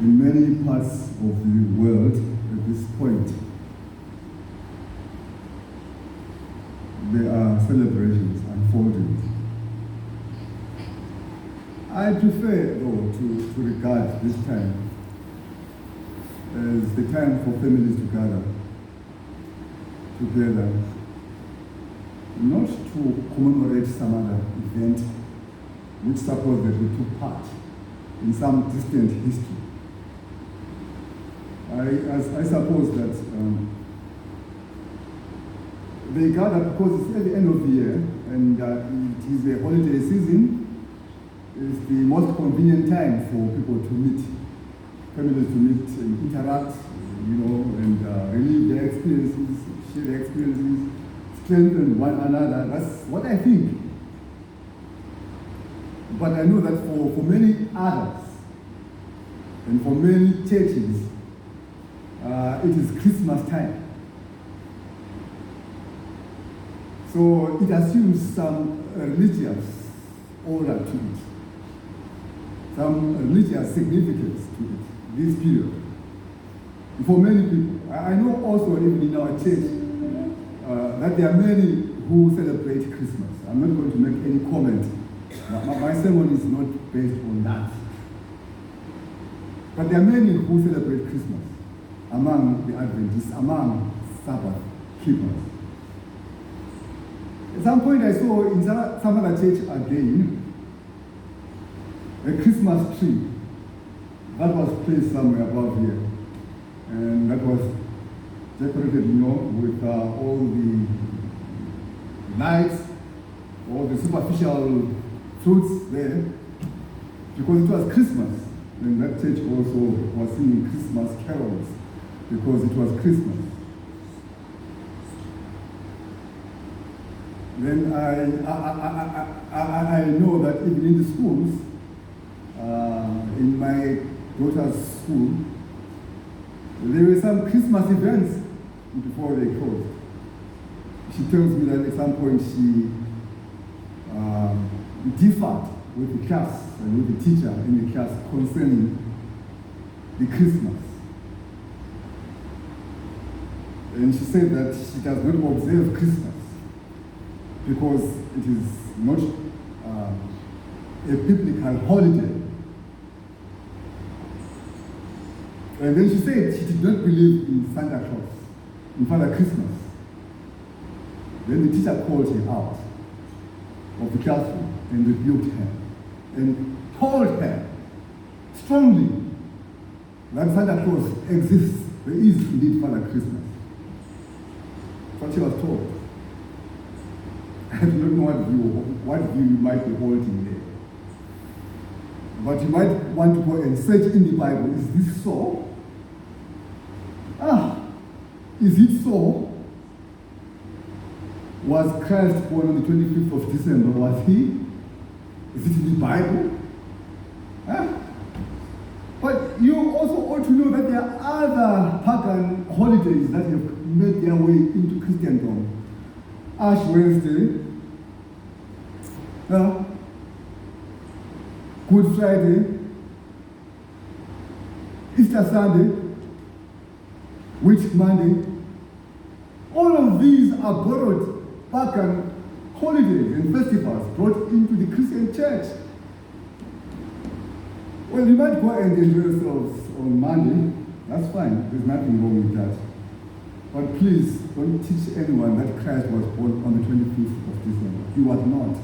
in many parts of the world at this point, there are celebrations unfolding. I prefer, though, to regard this time as the time for families to gather together, not to commemorate some other event which supposedly took part in some distant history. I suppose that they gather because it's at the end of the year and it is a holiday season. It's the most convenient time for people to meet, families to meet and interact, and relive their experiences, share their experiences, strengthen one another. That's what I think. But I know that for many others and for many churches, it is Christmas time. So it assumes some religious order to it, some religious significance to it, this period. For many people, I know also even in our church that there are many who celebrate Christmas. I'm not going to make any comment. My sermon is not based on that. But there are many who celebrate Christmas among the Adventists, among Sabbath keepers. At some point I saw in some other church again, a Christmas tree that was placed somewhere above here. And that was decorated, with all the lights, all the superficial fruits there, because it was Christmas. And that church also was singing Christmas carols because it was Christmas. Then I know that even in the schools, in my daughter's school, there were some Christmas events before they closed. She tells me that at some point she differed with the class and with the teacher in the class concerning the Christmas. And she said that she does not observe Christmas because it is not a biblical holiday. And then she said she did not believe in Santa Claus, in Father Christmas. Then the teacher called her out of the classroom and rebuked her and told her strongly that Santa Claus exists. There is indeed Father Christmas. That's what she was told. I do not know what view you might be holding there. But you might want to go and search in the Bible. Is this so? Is it so? Was Christ born on the 25th of December? Was he? Is it in the Bible? But you also ought to know that there are other pagan holidays that have made their way into Christendom. Ash Wednesday, Good Friday, Easter Sunday, Witch Monday. All of these are borrowed pagan holidays and festivals brought into the Christian church. Well, you might go and enjoy yourselves on Monday. That's fine. There's nothing wrong with that. But please, don't teach anyone that Christ was born on the 25th of December. He was not.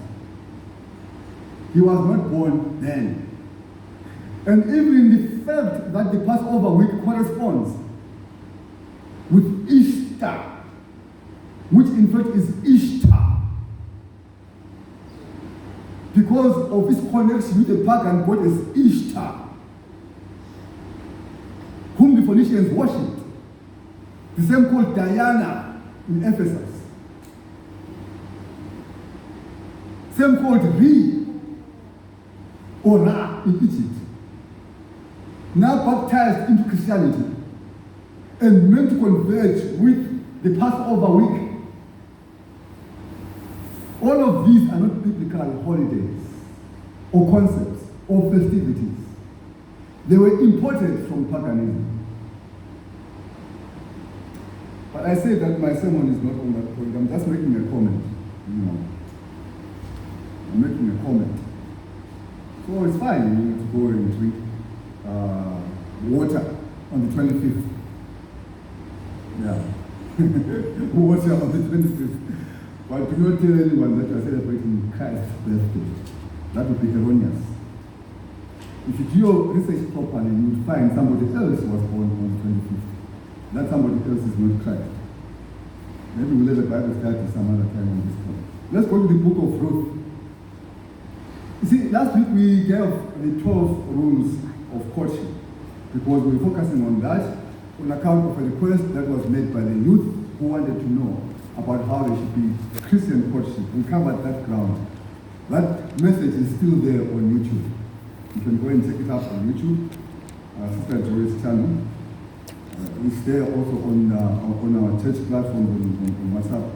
He was not born then. And even in the fact that the Passover week corresponds with Easter, which in fact is Easter, because of his connection with the pagan goddess Easter, whom the Phoenicians worshipped. The same called Diana in Ephesus. Same called Re or Ra in Egypt. Now baptized into Christianity and meant to converge with the Passover week. All of these are not biblical holidays or concepts or festivities. They were imported from paganism. But I say that my sermon is not on that point. I'm just making a comment. I'm making a comment. So it's fine to go and drink water on the 25th. Yeah. Water on the 25th. But do not tell anyone that you are celebrating Christ's birthday. That would be erroneous. If you do your research properly, you would find somebody else was born on the 25th. That somebody else is not Christ. Maybe we'll let the Bible study some other time on this point. Let's go to the book of Ruth. You see, last week we gave the 12 rules of courtship because we were focusing on that on account of a request that was made by the youth who wanted to know about how there should be Christian courtship. We covered that ground. That message is still there on YouTube. You can go and check it out on YouTube. Sister Joy's channel. It's there also on our church platform on WhatsApp.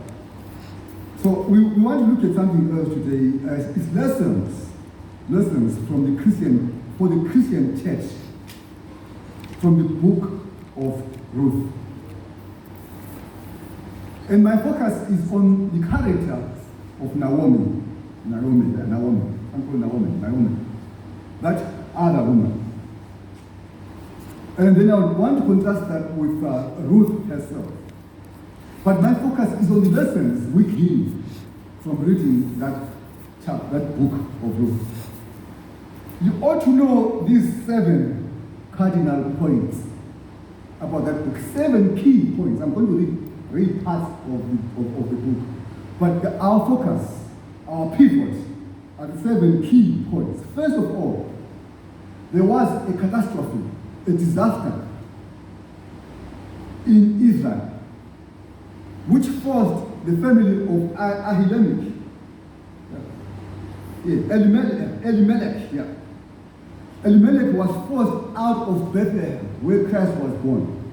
So we want to look at something else today. It's lessons from for the Christian church from the book of Ruth. And my focus is on the character of Naomi. I'm called Naomi. That other woman. And then I would want to contrast that with Ruth herself. But my focus is on the lessons we gain from reading that book of Ruth. You ought to know these 7 cardinal points about that book. 7 key points. I'm going to read parts of the book. But our focus, our pivot, are the 7 key points. First of all, there was a catastrophe, a disaster in Israel, which forced the family of Ahimelech, Elimelech was forced out of Bethlehem, where Christ was born,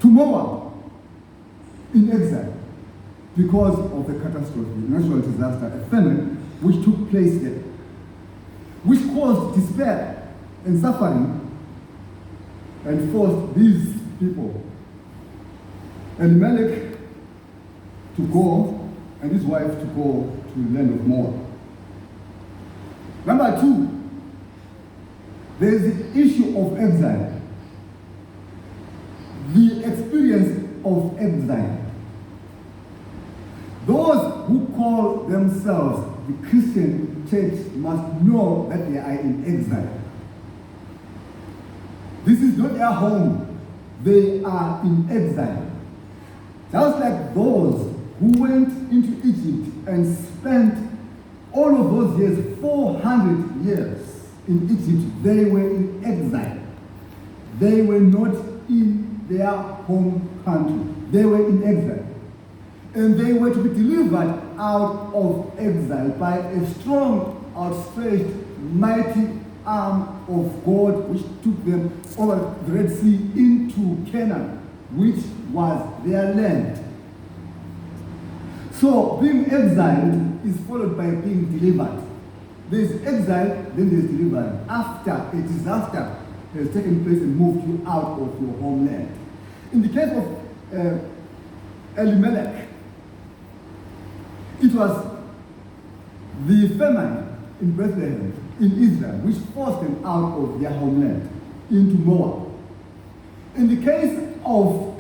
to Moab in exile because of the catastrophe, natural disaster, a famine which took place there, which caused despair and suffering and forced these people, Elimelech, to go and his wife to go to the land of Moab. Number 2, there is the issue of exile, the experience of exile. Those who call themselves the Christian church must know that they are in exile. This is not their home. They are in exile. Just like those who went into Egypt and spent all of those years, 400 years in Egypt, they were in exile. They were not in their home country. They were in exile. And they were to be delivered out of exile by a strong, outstretched, mighty arm of God, which took them over the Red Sea into Canaan, which was their land. So being exiled is followed by being delivered. There is exile, then there is deliverance. After a disaster has taken place and moved you out of your homeland. In the case of Elimelech, it was the famine in Bethlehem, in Israel, which forced them out of their homeland into Moab. In the case of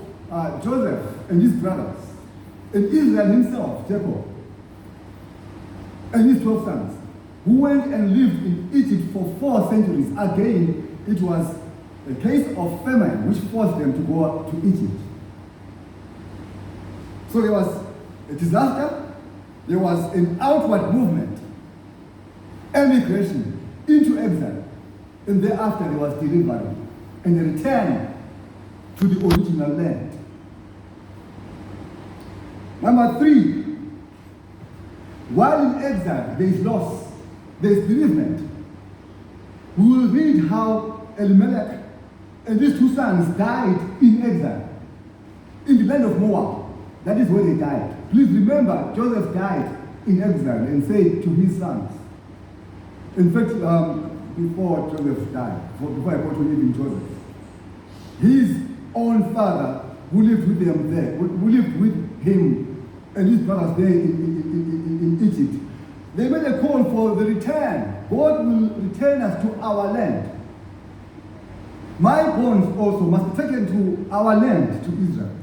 Joseph and his brothers, and Israel himself, Jacob, and his 12 sons, who went and lived in Egypt for 4 centuries. Again, it was a case of famine which forced them to go to Egypt. So there was a disaster, there was an outward movement, emigration into exile, and thereafter there was delivery and a return to the original land. Number 3, while in exile, there is loss, there is bereavement. We will read how Elimelech and his 2 sons died in exile in the land of Moab. That is where they died. Please remember, Joseph died in exile and said to his sons. In fact, before Joseph died, before I got to live in Joseph. His own father, who lived with them there, who lived with him and his brothers there in Egypt, they made a call for the return. God will return us to our land. My bones also must be taken to our land, to Israel.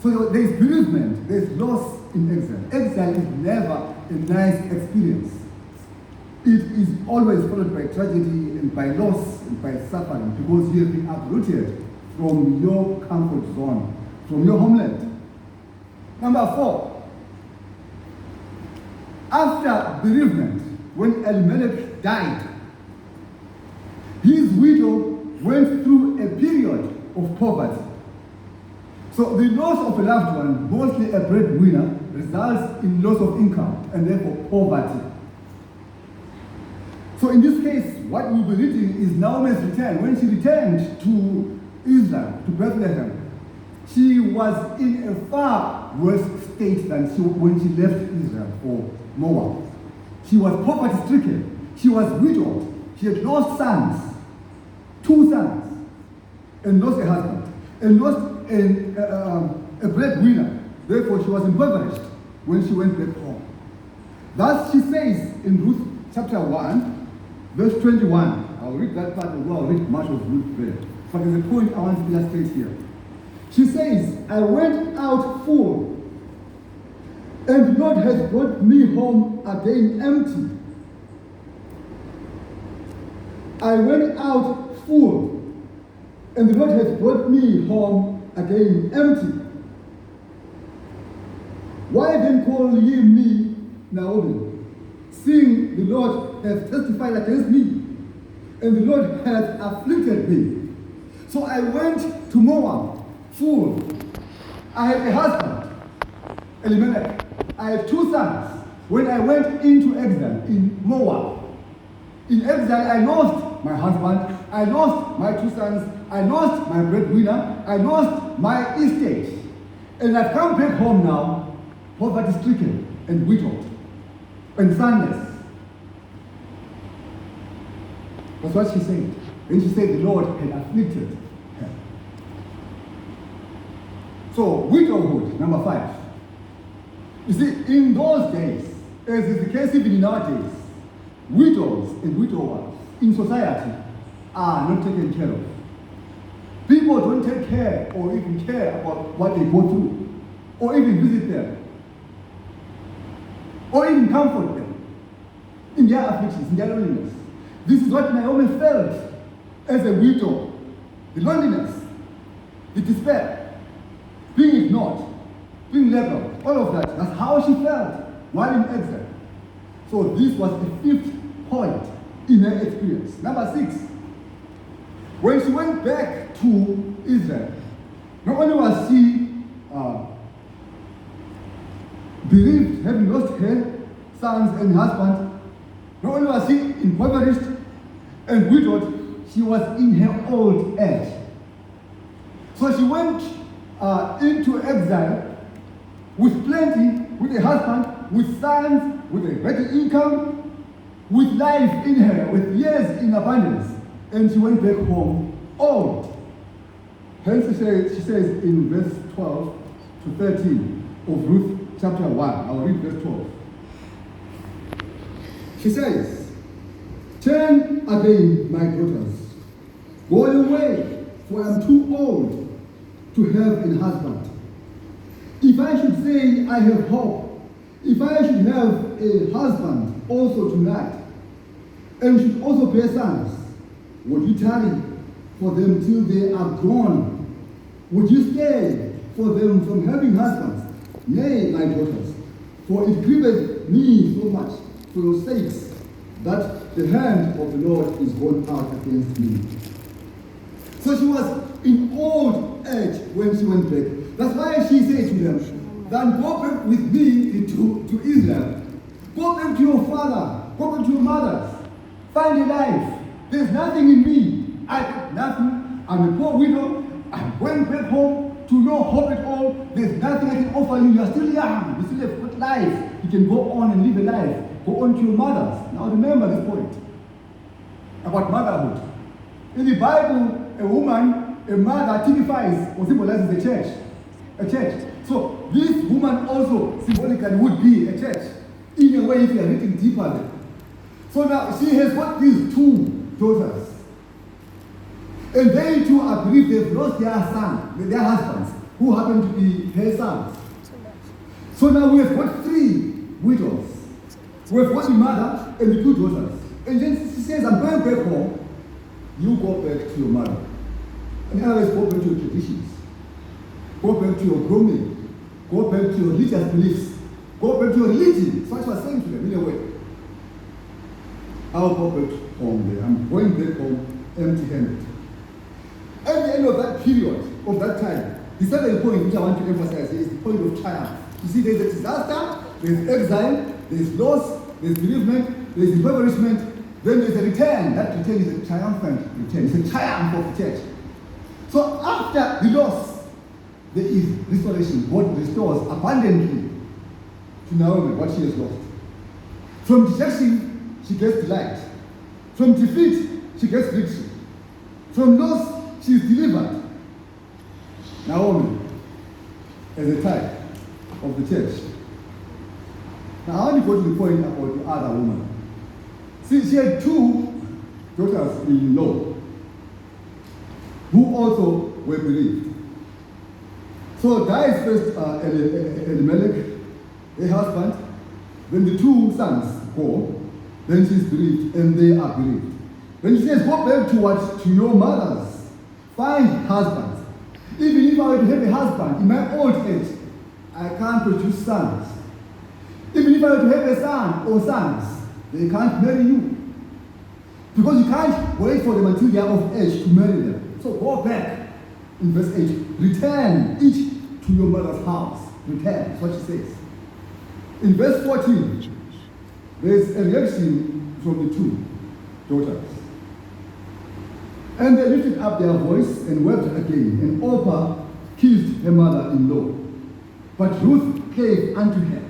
So there is bereavement, there is loss in exile. Exile is never a nice experience. It is always followed by tragedy and by loss and by suffering, because you have been uprooted from your comfort zone, from your homeland. Number 4, after bereavement, when Elimelech died, his widow went through a period of poverty. So the loss of a loved one, mostly a breadwinner, results in loss of income and therefore poverty. So in this case, what we'll be reading is Naomi's return. When she returned to Israel, to Bethlehem, she was in a far worse state than when she left Israel for Moab. She was poverty-stricken. She was widowed. She had lost sons, 2 sons, and lost a husband, and lost a breadwinner. Therefore, she was impoverished when she went back home. Thus, she says in Ruth chapter 1, verse 21. I'll read that part as well. I'll read much of Ruth there. But there's a point I want to illustrate here. She says, I went out full, and the Lord has brought me home again empty. I went out full, and the Lord has brought me home again empty. Why then call ye me Naomi, seeing the Lord has testified against me, and the Lord has afflicted me? So I went to Moab full. I had a husband, Elimelech. I had 2 sons. When I went into exile in Moab, in exile I lost my husband, I lost my 2 sons, I lost my breadwinner, I lost my estate. And I've come back home now, poverty-stricken and widowed and sonless. That's what she said. And she said the Lord had afflicted her. So, widowhood, number 5. You see, in those days, as is the case even in our days, widows and widowers in society are not taken care of. People don't take care or even care about what they go through, or even visit them, or even comfort them in their afflictions, in their loneliness. This is what Naomi felt as a widow. The loneliness, the despair, being ignored, being labeled, all of that. That's how she felt while in exile. So this was the 5th point in her experience. Number 6, when she went back to Israel, not only was she bereaved, having lost her sons and husband, not only was she impoverished and widowed, she was in her old age. So she went into exile with plenty, with a husband, with sons, with a better income, with life in her, with years in abundance. And she went back home old. Hence she says in verse 12 to 13 of Ruth chapter 1. I'll read verse 12. She says, turn again, my daughters. Go away, for I am too old to have a husband. If I should say I have hope, if I should have a husband also tonight, and should also bear sons, would you tarry for them till they are grown? Would you stay for them from having husbands? Nay, my daughters, for it grieveth me so much for your sakes, that the hand of the Lord is gone out against me. So she was in old age when she went back. That's why she said to them, then go back with me to Israel. Go back to your father, go back to your mothers. Find a life. There's nothing in me. I got nothing. I'm a poor widow. I'm going back home to no hope at all. There's nothing I can offer you. You're still young. You still have good life. You can go on and live a life. Go on to your mothers. Now remember this point. about motherhood. In the Bible, a woman, a mother, typifies or symbolizes the church. A church. So this woman also symbolically would be a church. In a way, if you are reading deeper there. So now she has got these two daughters. And they too, I believe, they've lost their son, their husbands, who happen to be her sons. So now we have got three widows. We have got the mother and the two daughters. And then she says, I'm going back home. You go back to your mother. In other words, go back to your traditions. Go back to your grooming. Go back to your religious beliefs. Go back to your religion. So that's what I was saying to them, in a way. I'll go back home there. I'm going back home empty-handed. At the end of that period, of that time, the second point which I want to emphasize is the point of triumph. You see, there's a disaster, there's exile, there's loss, there's bereavement, there's impoverishment, then there's a return. That return is a triumphant return. It's a triumph of the church. So after the loss, there is restoration. God restores abundantly to Naomi what she has lost. From dejection, she gets delight. From defeat, she gets victory. From loss, she is delivered. Naomi, as a type of the church. Now I want to go to the point about the other woman. See, she had two daughters-in-law who also were bereaved. So dies first Elimelech, her husband, then the two sons go, then she's bereaved, and they are bereaved. Then she says, go back to what? To your mothers. Find husbands. Even if I were to have a husband in my old age, I can't produce sons. Even if I were to have a son or sons, they can't marry you. Because you can't wait for them until they are of age to marry them. So go back in verse 8. Return each to your mother's house. Return. That's what she says. In verse 14, there's a reaction from the two daughters. And they lifted up their voice and wept again. And Orpah kissed her mother-in-law. But Ruth gave unto her.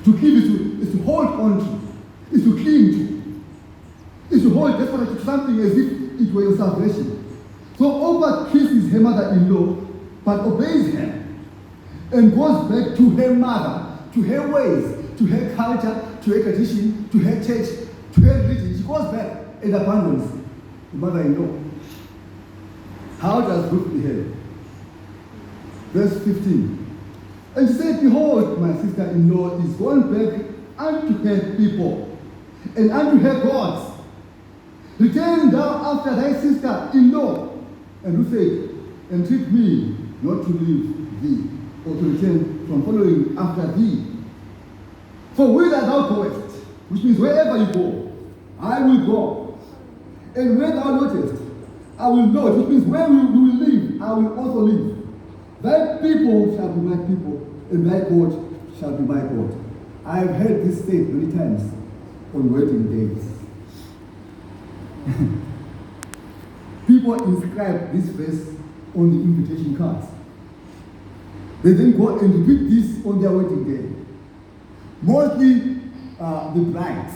To give is to hold on to, is to cling to, is to hold desperately to something as if it were your salvation. So Orpah kisses her mother-in-law, but obeys her, and goes back to her mother, to her ways, to her culture, to her tradition, to her church, to her religion. She goes back and abandons the mother-in-law. How does Ruth behave? Verse 15. And she said, behold, my sister-in-law is gone back unto her people, and unto her gods. Return thou after thy sister-in-law. And Ruth said, entreat me not to leave thee, or to return from following after thee. For whither thou goest, which means wherever you go, I will go. And where thou lodgest, I will lodge, which means where you will live, I will also live. Thy people shall be my people, and thy God shall be my God. I have heard this said many times on wedding days. People inscribe this verse on the invitation cards. They then go and repeat this on their wedding day. Mostly the brides.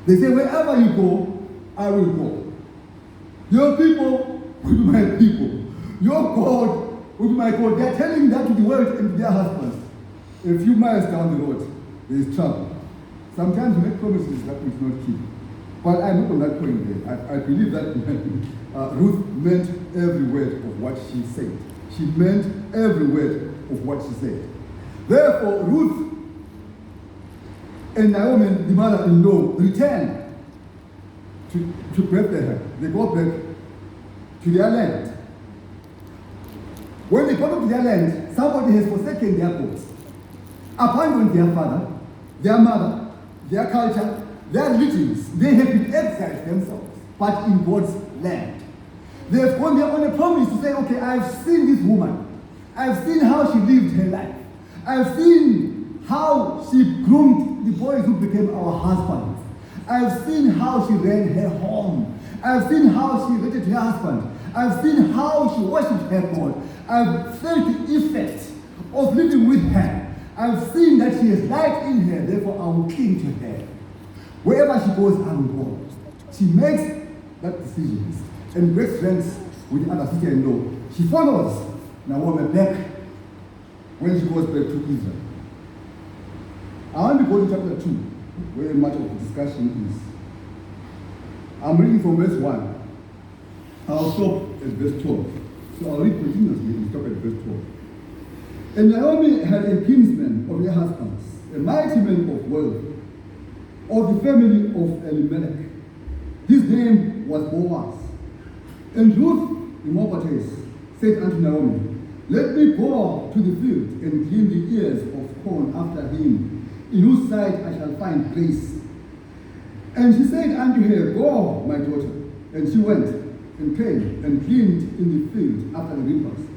They say, wherever you go, I will go. Your people will be my people. Your God will be my God. They are telling that to the world and to their husbands. A few miles down the road, there is trouble. Sometimes we make promises that we cannot keep. But I'm not on that point there. I believe that Ruth meant every word of what she said. She meant every word of what she said. Therefore, Ruth and Naomi, the mother-in-law, return to Bethlehem. They go back to their land. When they go back to their land, somebody has forsaken their gods, abandoned their father, their mother, their culture, their religions. They have been exiled themselves, but in God's land. They have gone there on a promise to say, okay, I've seen this woman. I've seen how she lived her life. I've seen how she groomed the boys who became our husbands. I've seen how she ran her home. I've seen how she related to her husband. I've seen how she worshipped her God. I've felt the effect of living with her. I've seen that she has light in her, therefore I will cling to her. Wherever she goes, I will go. she makes that decision and breaks friends with the other sister-in-law. She follows Naomi back when she goes back to Israel. I want to go to chapter 2, where much of the discussion is. I'm reading from verse 1. I'll stop at verse 12. So I'll read continuously and stop at verse 12. And Naomi had a kinsman of her husband's, a mighty man of wealth, of the family of Elimelech. His name was Boaz. And Ruth the Moabitess said unto Naomi, Let me go to the field and glean the ears of corn after him, in whose sight I shall find grace. And she said unto her, Go, my daughter. And she went and came and gleaned in the field after the reapers.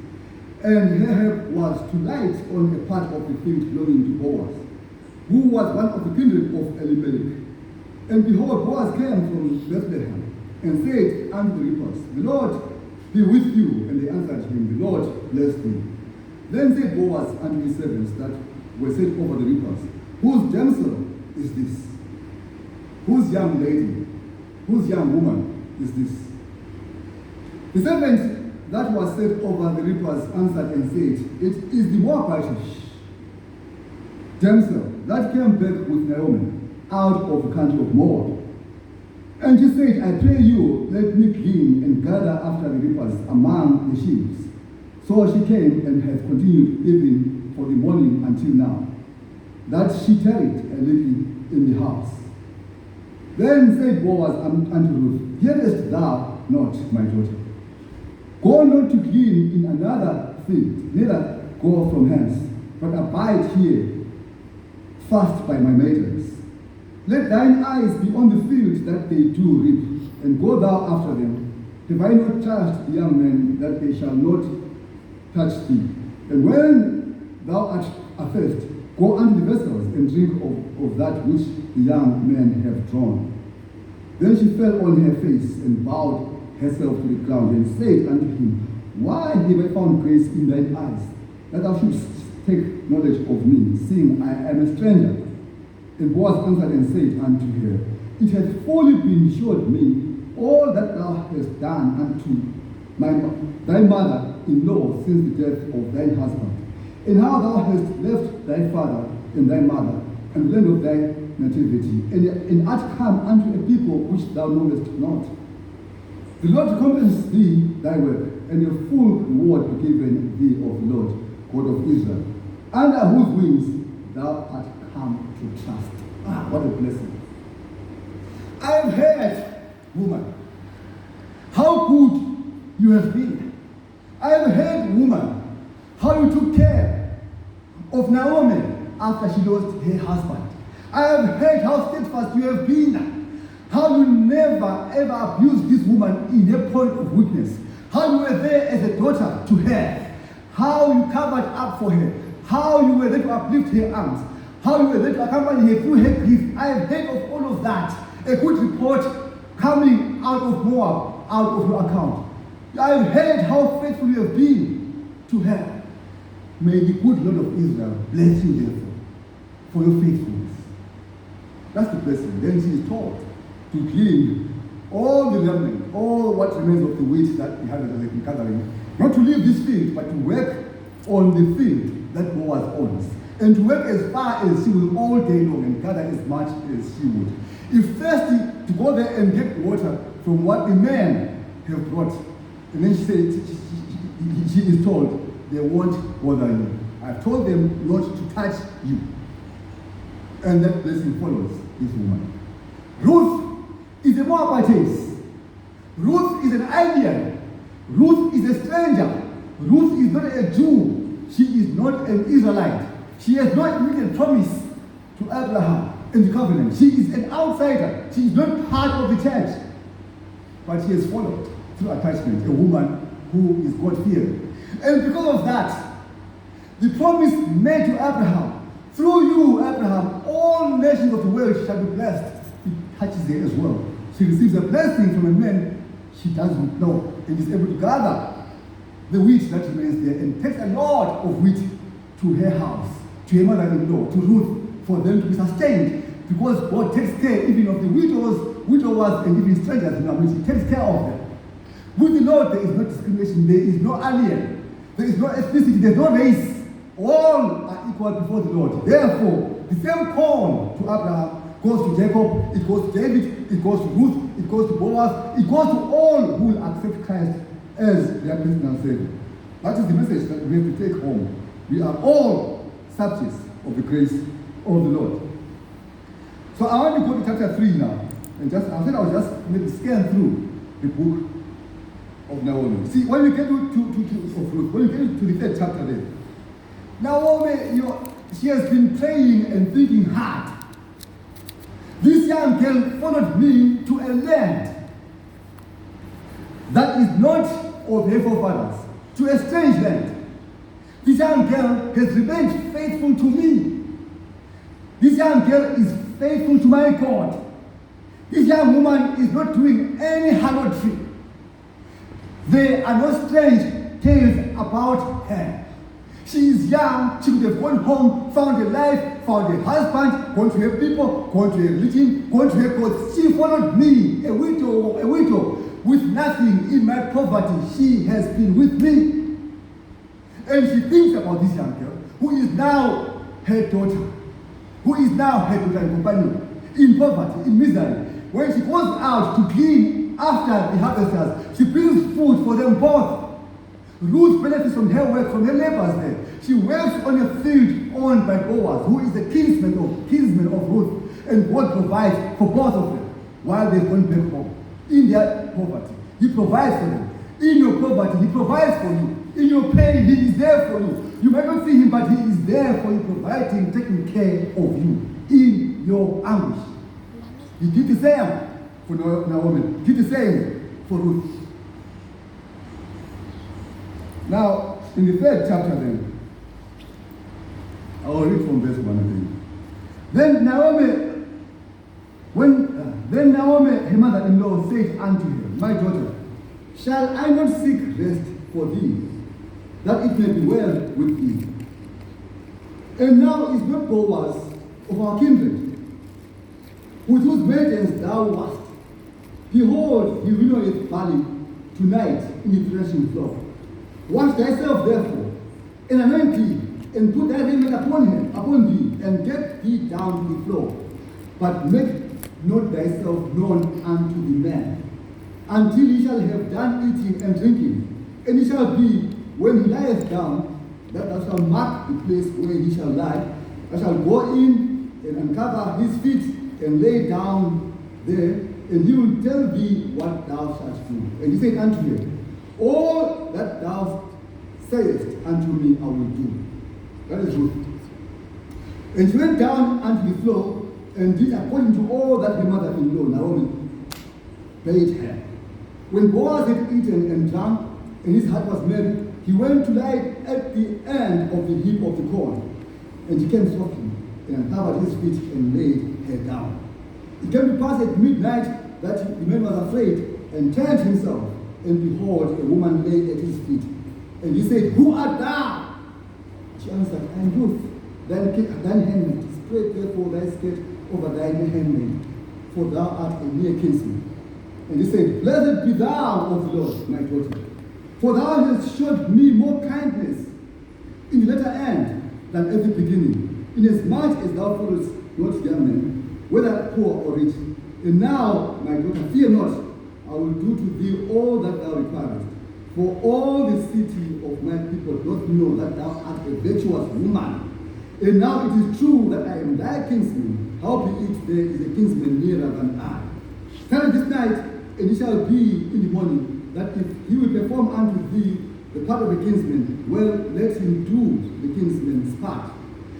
And her help was to light on a part of the field belonging to Boaz, who was one of the kindred of Elimelech. And behold, Boaz came from Bethlehem and said unto the reapers, The Lord be with you. And they answered him, The Lord bless thee. Then said Boaz unto his servants that were set over the reapers, Whose damsel is this? Whose young lady, whose young woman is this? The servant that was set over the reapers answered and said, It is the Moabitish damsel that came back with Naomi out of the country of Moab. And she said, I pray you, let me glean and gather after the reapers among the sheaves. So she came and has continued even for the morning until now, that she tarried a little in the house. Then said Boaz unto Ruth, Hearest thou not, my daughter? Go not to glean in another field, neither go from hence, but abide here, fast by my maidens. Let thine eyes be on the field that they do reap, and go thou after them. Have I not charged the young men that they shall not touch thee? And when thou art athirst, go unto the vessels and drink of that which the young men have drawn. Then she fell on her face and bowed herself to the ground and said unto him, Why have I found grace in thine eyes, that thou shouldst take knowledge of me, seeing I am a stranger? And Boaz answered and said unto her, It hath fully been showed me all that thou hast done unto thy mother-in-law since the death of thy husband, and how thou hast left thy father and thy mother, and the land of thy nativity, and art come unto a people which thou knowest not. The Lord recompense thee thy work, and a full reward be given thee of the Lord, God of Israel, under whose wings thou art come to trust. What a blessing. I have heard, woman, how good you have been. I have heard, woman, how you took care of Naomi after she lost her husband. I have heard how steadfast you have been, how you never ever abused this woman in her point of weakness, how you were there as a daughter to her, how you covered up for her, how you were there to uplift her arms, how you were there to accompany her through her grief. I have heard of all of that. A good report coming out of Moab, out of your account. I have heard how faithful you have been to her. May the good Lord of Israel bless you therefore for your faithfulness. That's the blessing. Then she is told to glean all the remnant, all what remains of the wheat that we have been gathering, not to leave this field, but to work on the field that Boaz owns, and to work as far as she will all day long and gather as much as she would. If thirsty, to go there and get water from what the men have brought. And then she said, she is told, they won't bother you. I've told them not to touch you. And that blessing follows this woman. Ruth is a Moabitess. Ruth is an alien. Ruth is a stranger. Ruth is not a Jew. She is not an Israelite. She has not made a promise to Abraham in the covenant. She is an outsider. She is not part of the church. But she has followed through attachment, a woman who is God-fearing. And because of that, the promise made to Abraham, through you, Abraham, all nations of the world shall be blessed. It touches her as well. She receives a blessing from a man she doesn't know and is able to gather the wheat that remains there and takes a lot of wheat to her house, to her mother-in-law, to Ruth, for them to be sustained, because God takes care even of the widows widowers and even strangers in our midst. He takes care of them. With the Lord, there is no discrimination. There is no alien. There is no ethnicity. There is no race. All are equal before the Lord. Therefore, the same call to Abraham goes to Jacob, it goes to David, it goes to Ruth, it goes to Boaz, it goes to all who will accept Christ as their personal Savior. That is the message that we have to take home. We are all subjects of the grace of the Lord. So I want to go to chapter 3 now. And I said I will just maybe scan through the book of Naomi. See, when we get to Ruth, when we get to the third chapter there, Naomi, she has been praying and thinking hard. This young girl followed me to a land that is not of her forefathers, to a strange land. This young girl has remained faithful to me. This young girl is faithful to my God. This young woman is not doing any harlotry. There are no strange tales about her. She is young, she could have gone home, found a life, found a husband, gone to her people, gone to her religion, gone to her God. She followed me, a widow with nothing in my poverty. She has been with me. And she thinks about this young girl, who is now her daughter, and companion, in poverty, in misery. When she goes out to glean after the harvesters, she brings food for them both. Ruth benefits from her work, from her labors there. She works on a field owned by Boaz, who is the kinsman of Ruth, and God provides for both of them while they're going back home. In their poverty, He provides for them. In your poverty, He provides for you. In your pain, He is there for you. You might not see Him, but He is there for you, providing, taking care of you in your anguish. He did the same for Naomi. He did the same for Ruth. Now, in the third chapter then, I will read from verse 1 again. Then Naomi, her mother-in-law, said unto her, My daughter, shall I not seek rest for thee, that it may be well with thee? And now is not Boaz of our kindred, with whose maidens thou wast. Behold, he winnoweth barley tonight in the threshing floor. Wash thyself therefore, and anoint thee, and put thy raiment upon thee, and get thee down to the floor. But make not thyself known unto the man, until he shall have done eating and drinking. And it shall be, when he lieth down, that thou shalt mark the place where he shall lie. I shall go in and uncover his feet, and lay down there, and he will tell thee what thou shalt do. And he said unto her, All that thou sayest unto me I will do. That is Ruth. And she went down unto the floor, and did according to all that her mother-in-law Naomi bade her. When Boaz had eaten and drunk, and his heart was merry, he went to lie at the end of the heap of the corn. And she came softly, and uncovered his feet, and laid her down. It came to pass at midnight that the man was afraid, and turned himself, and behold, a woman lay at his feet. And he said, Who art thou? She answered, I am Ruth, thine handmaid. Spread therefore thy skirt over thine handmaid, for thou art a near kinsman. And he said, Blessed be thou of the Lord, my daughter, for thou hast showed me more kindness in the latter end than at the beginning, inasmuch as thou followest not young men, whether poor or rich. And now, my daughter, fear not, I will do to thee all that thou requirest. For all the city of my people doth know that thou art a virtuous woman. And now it is true that I am thy kinsman, howbeit there is a kinsman nearer than I. Tell this night, and it shall be in the morning, that if he will perform unto thee the part of a kinsman, well, let him do the kinsman's part.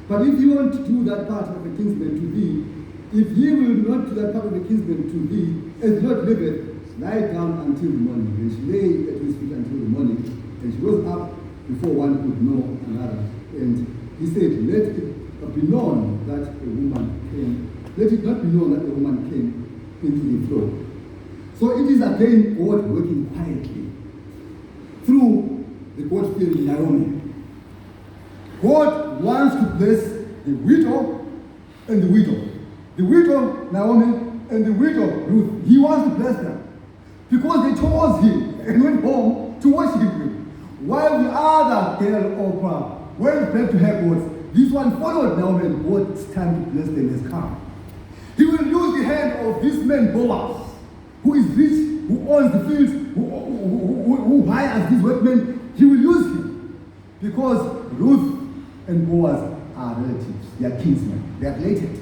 But if he won't do that part of a kinsman to thee, if he will not do that part of a kinsman to thee, as the Lord liveth, lie down until the morning. And she lay at his feet until the morning, and she rose up before one could know another. And he said, Let it be known that a woman came. Let it not be known that a woman came into the floor. So it is again God working quietly through the God-fearing Naomi. God wants to bless the widow and the widow. The widow, Naomi, and and the widow Ruth, he wants to bless them because they chose him and went home to worship him. While the other girl, Oprah, went back to her gods, this one followed Naomi and God's time to bless them has come. He will use the hand of this man Boaz, who is rich, who owns the fields, who hires these workmen. He will use him because Ruth and Boaz are relatives. They are kinsmen. They are related.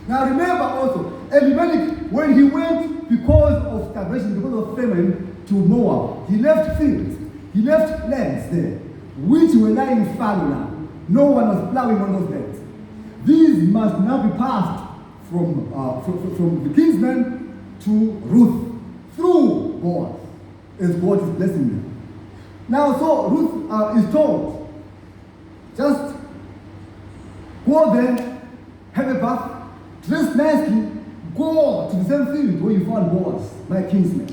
Now remember also, Elimelech, when he went because of starvation, because of famine to Moab, he left fields, he left lands there, which were lying fallow now. No one was plowing on those lands. These must now be passed from the kinsman to Ruth through Boaz, as God is blessing them. Now, so Ruth is told, just go there, have a bath, dress nicely, go to the same field where you found Boaz, my kinsman.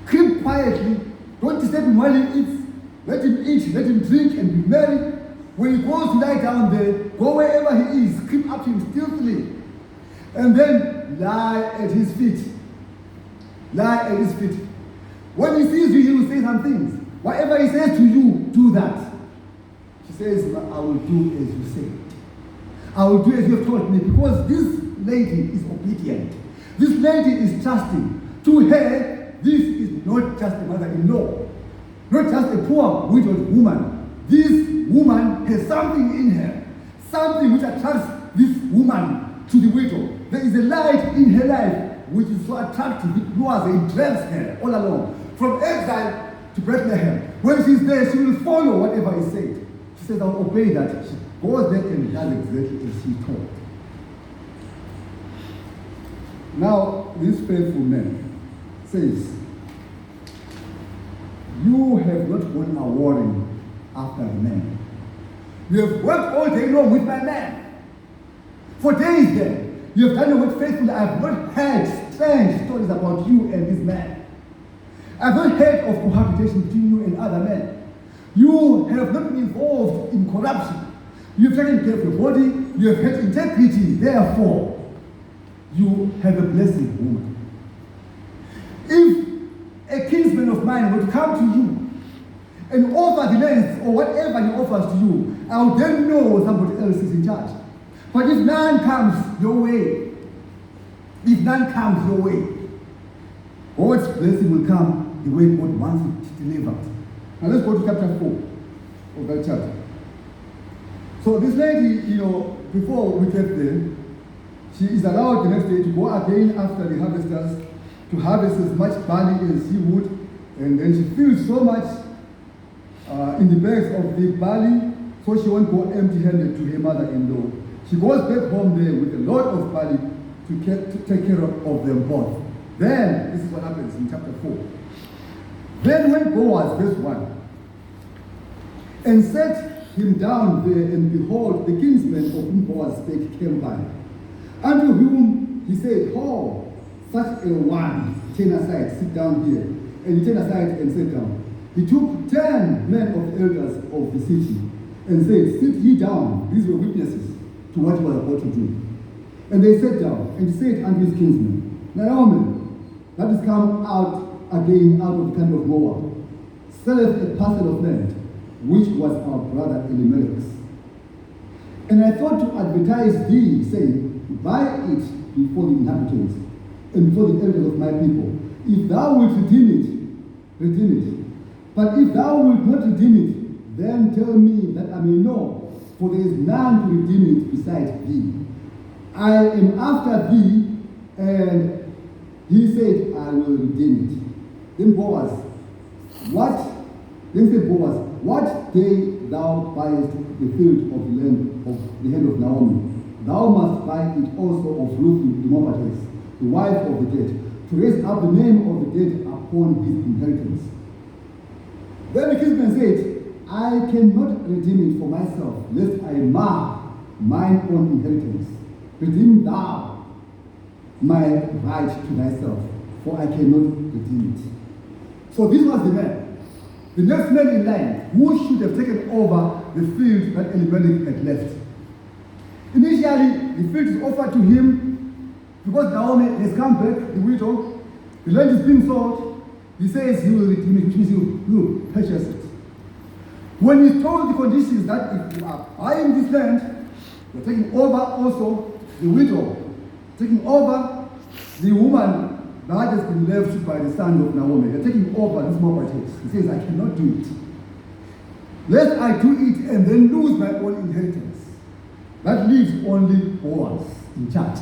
Keep quietly, don't disturb him while he eats. Let him eat, let him drink and be merry. When he goes to lie down there, go wherever he is, creep up to him stealthily, and then lie at his feet. Lie at his feet. When he sees you, he will say some things. Whatever he says to you, do that. She says, I will do as you say. I will do as you have told me, because this lady is obedient. This lady is trusting. To her, this is not just a mother-in-law, not just a poor widowed woman. This woman has something in her, something which attracts this woman to the widow. There is a light in her life which is so attractive. It lures and drives her all along, from exile to Bethlehem. When she's there, she will follow whatever is said. She says, I'll obey that. She goes there and does exactly as she's told. Now, this faithful man says, you have not gone a warring after a man. You have worked all day long with my man. For days there, you have done your work faithfully. I have not heard strange stories about you and this man. I have not heard of cohabitation between you and other men. You have not been involved in corruption. You have taken care of your body. You have had integrity. Therefore, you have a blessed woman. If a kinsman of mine would come to you and offer the lands or whatever he offers to you, I will then know somebody else is in charge. But if none comes your way, God's blessing will come the way God wants it to deliver. Now let's go to chapter 4 of that chapter. So this lady, before we get there, she is allowed the next day to go again after the harvesters to harvest as much barley as she would, and then she feels so much in the bags of the barley, so she won't go empty-handed to her mother-in-law. She goes back home there with a lot of barley to take care of them both. Then, this is what happens in chapter 4. Then when Boaz, verse 1, and set him down there, and behold, the kinsman of whom Boaz spake came by, unto whom he said, oh, such a one, turn aside, sit down here. And he turned aside and sat down. He took 10 men of elders of the city and said, sit ye down. These were witnesses to what he was about to do. And they sat down, and he said unto his kinsman, Naomi, that is come out again out of the country of Moab, selleth a parcel of land, which was our brother Elimelech's. And I thought to advertise thee, saying, buy it before the inhabitants, and before the elders of my people. If thou wilt redeem it, redeem it. But if thou wilt not redeem it, then tell me that I may know, for there is none to redeem it besides thee. I am after thee, and he said, I will redeem it. Then said Boaz, what day thou buyest the field of land of the hand of Naomi, thou must buy it also of Ruth the Moabitess, the wife of the dead, to raise up the name of the dead upon his inheritance. Then the kinsman said, I cannot redeem it for myself, lest I mar mine own inheritance. Redeem thou my right to thyself, for I cannot redeem it. So this was the man, the next man in line, who should have taken over the field that Elimelech had left. Initially, the field is offered to him Because Naomi has come back, the widow, the land is being sold, he says he will redeem it, which means he will purchase it. When he's told the conditions that if you are buying this land, you're taking over also the widow, taking over the woman that has been left by the son of Naomi. You're taking over this Moabite. He says, I cannot do it. Lest I do it and then lose my own inheritance. That leaves only Boaz in charge.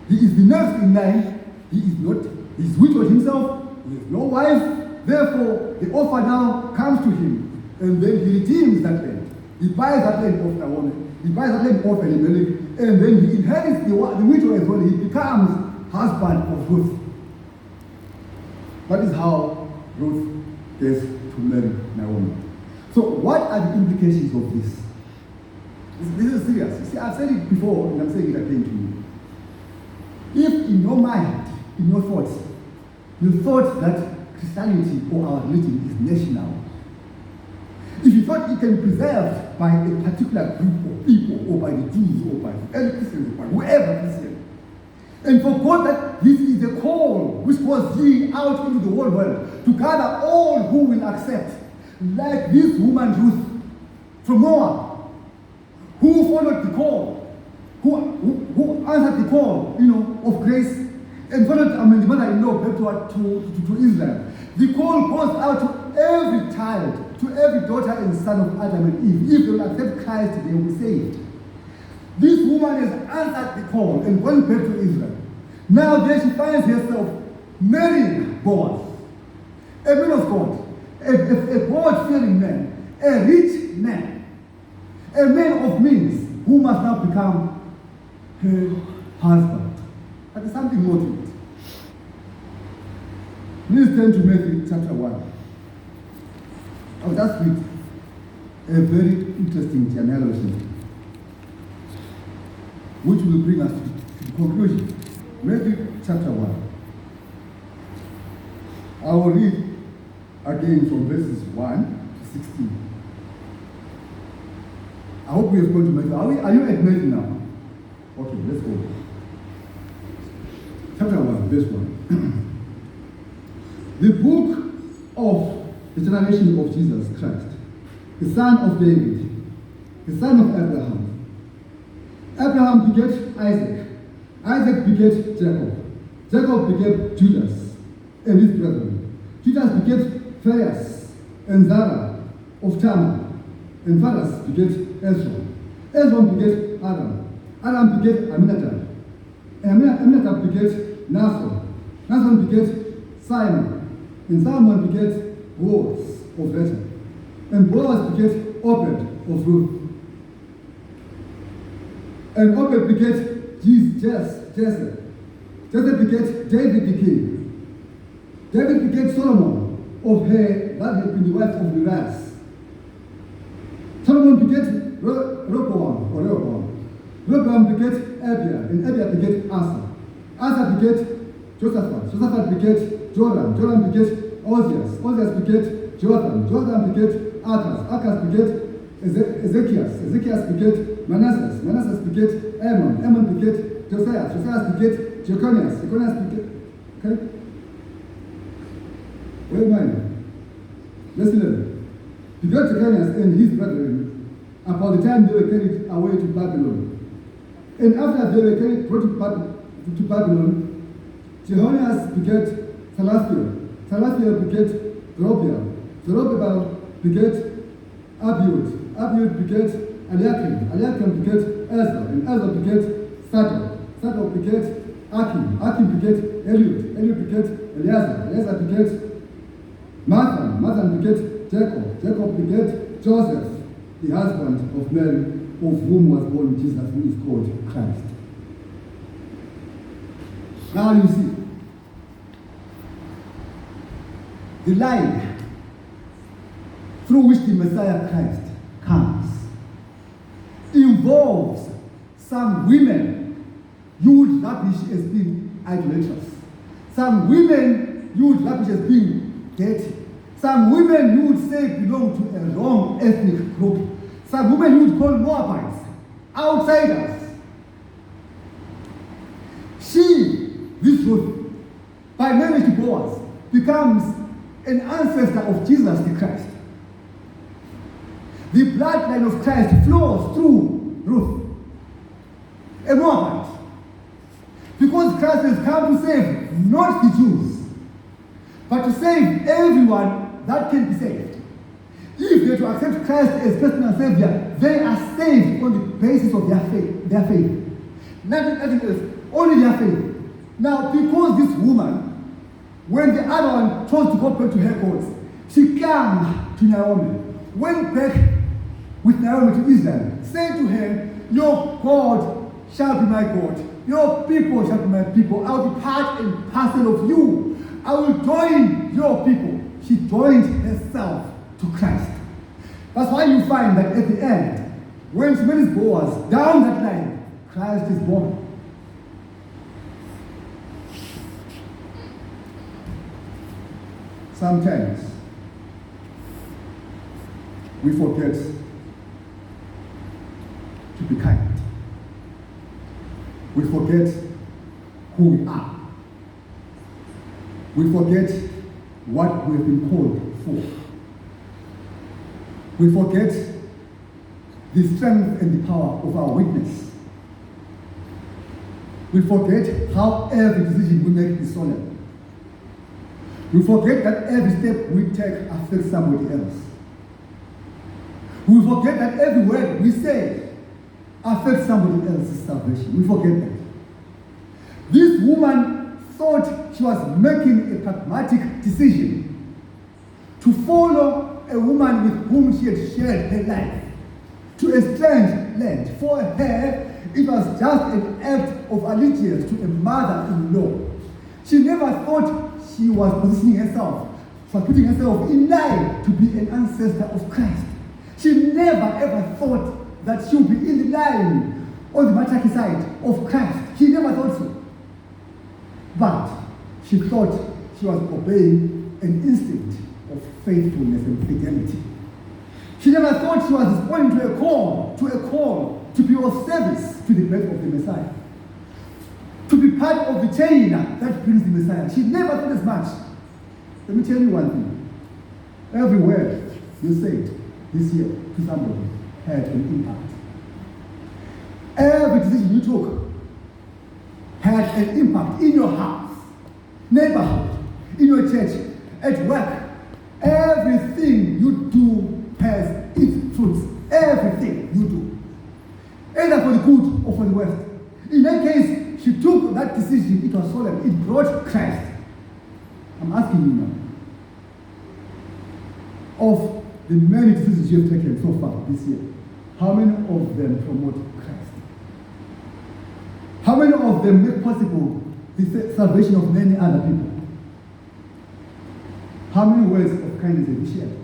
He is the next in line. He is not, he's widowed himself. He has no wife. Therefore, the offer now comes to him. And then he redeems that land. He buys that land off Naomi. He buys that land off Elimelech. And then he inherits the widow as well. He becomes husband of Ruth. That is how Ruth gets to marry Naomi. So what are the implications of this? This is serious. You see, I've said it before and I'm saying it again to you. If in your mind, in your thoughts, you thought that Christianity or our religion is national, if you thought it can be preserved by a particular group of people, or by the Jews, or by the early Christians, or by whoever Christian, and forgot that this is a call which was ye out into the whole world to gather all who will accept, like this woman Ruth from Moab, who followed the call, who answered the call, of grace, and followed the mother-in-law back to Israel. The call goes out to every child, to every daughter and son of Adam and Eve. If they will accept Christ, they will be saved. This woman has answered the call and gone back to Israel. Now there she finds herself marrying Boaz, a man of God, a God-fearing man, a rich man, a man of means, who must now become her husband. But there's something more to it. Please turn to Matthew chapter 1. I will just read a very interesting genealogy, which will bring us to the conclusion. Matthew chapter 1. I will read again from verses 1 to 16. I hope we have gone to Matthew. Are you at Matthew now? Okay, let's go. Chapter 1, verse 1. The book of the generation of Jesus Christ, the son of David, the son of Abraham. Abraham begat Isaac. Isaac begat Jacob. Jacob begat Judas and his brethren. Judas begat Phares and Zara of Tamar. And Phares begat Ezra. Ezra begat Adam. Adam begat Aminadab. And Aminadab begat Nason. Nason begat Simon. And Simon begat Boaz of Bethel. And Boaz begat Obed of Ruth. And Obed begat Jesse. Jesse begat David the king. David begat Solomon of her that had been the wife of Uriah. Solomon begat Rehoboam. Rehoboam begat Abiah, and Abiah begat Asa. Asa begat Josaphat. Josaphat begat Joram. Joram begat Ozias. Ozias begat Jotham. Jotham begat Achaz. Achaz begat Ezekias. Ezekias begat Manasseh. Manasseh begat Ammon. Ammon begat Josiah. Josiah begat Jeconias. Jeconias begat... Okay? Where am I? Verse 11. Begat Jeconias and his brethren about the time they were carried away to Babylon. And after they were brought to Babylon, Jehonias begat Salathiel. Salathiel begat Zerubbabel. Zerubbabel begat Abiud. Abiud begat Eliakim. Eliakim begat Ezra. And Ezra begat Sadok. Sadok begat Akim. Akim begat Eliud. Eliud begat Eleazar. Eleazar begat Mathan. Mathan begat Jacob. Jacob begat Joseph, the husband of Mary, of whom was born Jesus, who is called Christ. Now you see, the line through which the Messiah Christ comes involves some women you would rubbish as being idolatrous, some women you would rubbish as being dirty, some women you would say belong to a wrong ethnic group, some women you would call Moabites, outsiders. She Ruth, by marriage to Boaz, becomes an ancestor of Jesus the Christ. The bloodline of Christ flows through Ruth, a Moabite. Because Christ has come to save not the Jews, but to save everyone that can be saved. If they to accept Christ as personal Savior, they are saved on the basis of their faith. Nothing else, only their faith. Now, because this woman, when the other one chose to go back to her courts, she came to Naomi, went back with Naomi to Israel, said to her, your God shall be my God, your people shall be my people, I will be part and parcel of you, I will join your people. She joined herself to Christ. That's why you find that at the end, when she marries Boaz, down that line, Christ is born. Sometimes we forget to be kind. We forget who we are. We forget what we have been called for. We forget the strength and the power of our witness. We forget how every decision we make is solemn. We forget that every step we take affects somebody else. We forget that every word we say affects somebody else's salvation. We forget that. This woman thought she was making a pragmatic decision to follow a woman with whom she had shared her life to a strange land. For her, it was just an act of allegiance to a mother-in-law. She never thought she was positioning herself, she was putting herself in line to be an ancestor of Christ. She never ever thought that she would be in the line on the matriarchy side of Christ. She never thought so. But she thought she was obeying an instinct of faithfulness and fidelity. She never thought she was responding to a call to be of service to the birth of the Messiah, to be part of the chain that brings the Messiah. She never thought as much. Let me tell you one thing. Every word you said this year to somebody had an impact. Every decision you took had an impact in your house, neighborhood, in your church, at work. Everything you do has its fruits. Everything you do. Either for the good or for the worst. In that case, she took that decision, it was solemn, it brought Christ. I'm asking you now, of the many decisions you have taken so far this year, how many of them promote Christ? How many of them make possible the salvation of many other people? How many words of kindness have you shared?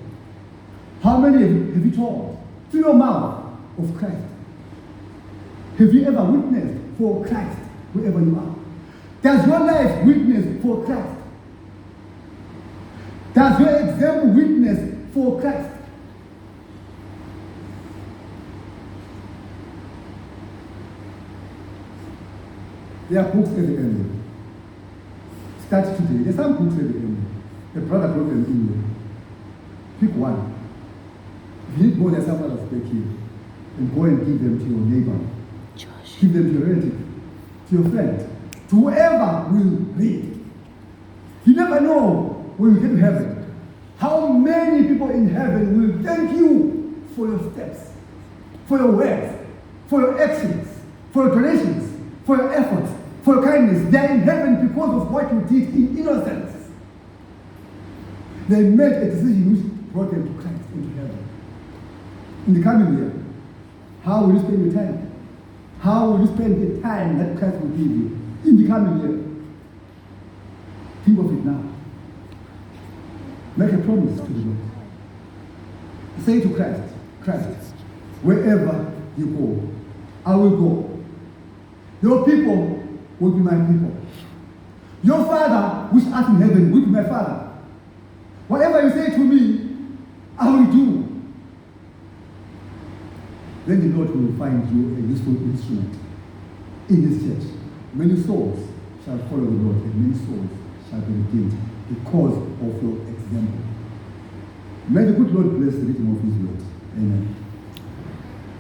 How many have you told through your mouth of Christ? Have you ever witnessed for Christ wherever you are? Does your life witness for Christ? Does your example witness for Christ? There are books at the end. Start today. There are some books at the end. The brother brought them in there. Pick one. If you need more, there's some others back here. And go and give them to your neighbor. Josh. Give them to your relative, to your friend, to whoever will read. You never know when you get to heaven how many people in heaven will thank you for your steps, for your words, for your actions, for your donations, for your efforts, for your kindness. They are in heaven because of what you did in innocence. They made a decision which brought them to Christ, into heaven. In the coming year, how will you spend your time? How will you spend the time that Christ will give you in the coming year? Think of it now. Make a promise to the Lord. Say to Christ, Christ, wherever you go, I will go. Your people will be my people. Your Father, which art in heaven, will be my Father. Whatever you say to me, I will do. Then the Lord will find you a useful instrument in His church. Many souls shall follow the Lord, and many souls shall be redeemed because of your example. May the good Lord bless the reading of his word. Amen.